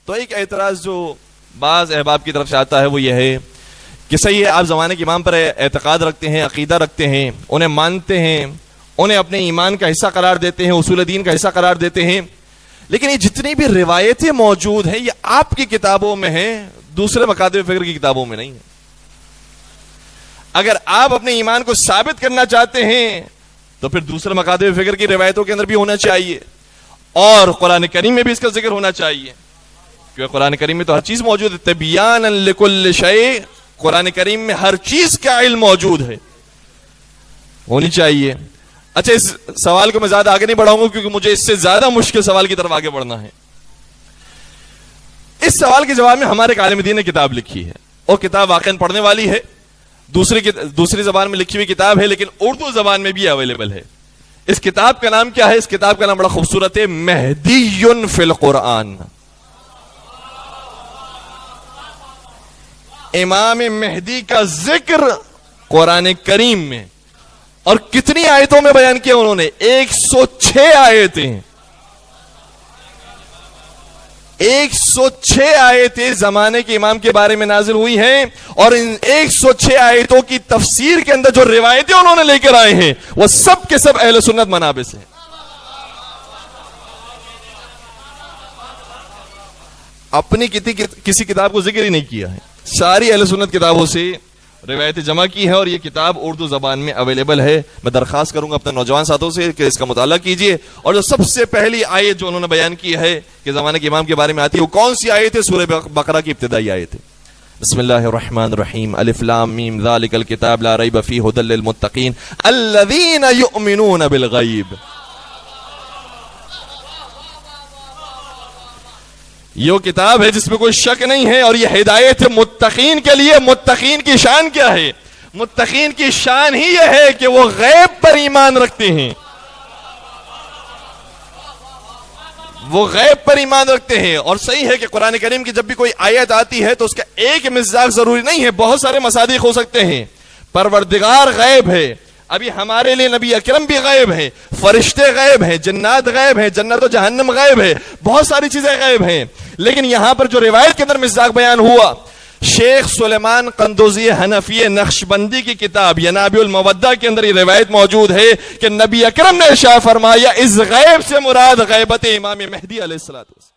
تو ایک اعتراض جو بعض احباب کی طرف سے آتا ہے وہ یہ ہے کہ صحیح ہے، آپ زمانے کے امام پر اعتقاد رکھتے ہیں، عقیدہ رکھتے ہیں، انہیں مانتے ہیں، انہیں اپنے ایمان کا حصہ قرار دیتے ہیں، اصول دین کا حصہ قرار دیتے ہیں، لیکن یہ جتنی بھی روایتیں موجود ہیں یہ آپ کی کتابوں میں ہیں، دوسرے مکاتب فکر کی کتابوں میں نہیں ہیں۔ اگر آپ اپنے ایمان کو ثابت کرنا چاہتے ہیں تو پھر دوسرے مکاتب فکر کی روایتوں کے اندر بھی ہونا چاہیے، اور قرآن کریم میں بھی اس کا ذکر ہونا چاہیے، کیونکہ قرآن کریم میں تو ہر چیز موجود ہے، تبیانا لکل شیء، قرآن کریم میں ہر چیز کا علم موجود ہے، ہونی چاہیے۔ اچھا، اس سوال کو میں زیادہ آگے نہیں بڑھاؤں گا کیونکہ مجھے اس سے زیادہ مشکل سوال کی طرف آگے بڑھنا ہے۔ اس سوال کے جواب میں ہمارے عالم دین نے کتاب لکھی ہے، اور کتاب واقعاً پڑھنے والی ہے، دوسری زبان میں لکھی ہوئی کتاب ہے، لیکن اردو زبان میں بھی اویلیبل ہے۔ اس کتاب کا نام کیا ہے؟ اس کتاب کا نام بڑا خوبصورت ہے، مہدی فی القرآن۔ امام مہدی کا ذکر قرآن کریم میں، اور کتنی آیتوں میں بیان کیا انہوں نے؟ 106 آیتیں، 106 آیتیں زمانے کے امام کے بارے میں نازل ہوئی ہیں، اور ان 106 آیتوں کی تفسیر کے اندر جو روایتیں انہوں نے لے کر آئے ہیں وہ سب کے سب اہل سنت منابع سے ہیں۔ اپنی کسی کتاب کو ذکر ہی نہیں کیا ہے، ساری اہل سنت کتابوں سے روایتیں جمع کی ہے، اور یہ کتاب اردو زبان میں اویلیبل ہے۔ میں درخواست کروں گا اپنے نوجوان ساتھوں سے کہ اس کا مطالعہ کیجئے، اور جو سب سے پہلی آیت جو انہوں نے بیان کی ہے کہ زمانے کے امام کے بارے میں آتی ہے، وہ کون سی آیت ہے؟ سورہ بقرہ کی ابتدائی آیت ہے۔ بسم اللہ الرحمن الرحیم، الف لام میم ذالک الکتاب لا ریب فیہ ھدی للمتقین الذین یؤمنون بالغیب۔ یہ کتاب ہے جس میں کوئی شک نہیں ہے، اور یہ ہدایت ہے متقین کے لیے۔ متقین کی شان کیا ہے؟ متقین کی شان ہی یہ ہے کہ وہ غیب پر ایمان رکھتے ہیں، وہ غیب پر ایمان رکھتے ہیں۔ اور صحیح ہے کہ قرآن کریم کی جب بھی کوئی آیت آتی ہے تو اس کا ایک مصداق ضروری نہیں ہے، بہت سارے مصادیق ہو سکتے ہیں۔ پروردگار غیب ہے، ابھی ہمارے لیے نبی اکرم بھی غیب ہیں، فرشتے غیب ہیں، جنات غیب ہیں، جنت و جہنم غیب ہے، بہت ساری چیزیں غیب ہیں۔ لیکن یہاں پر جو روایت کے اندر مصداق بیان ہوا، شیخ سلیمان قندوزی حنفی نقشبندی کی کتاب ینابع المودہ کے اندر یہ روایت موجود ہے کہ نبی اکرم نے ارشاد فرمایا اس غیب سے مراد غیبت امام مہدی علیہ السلام۔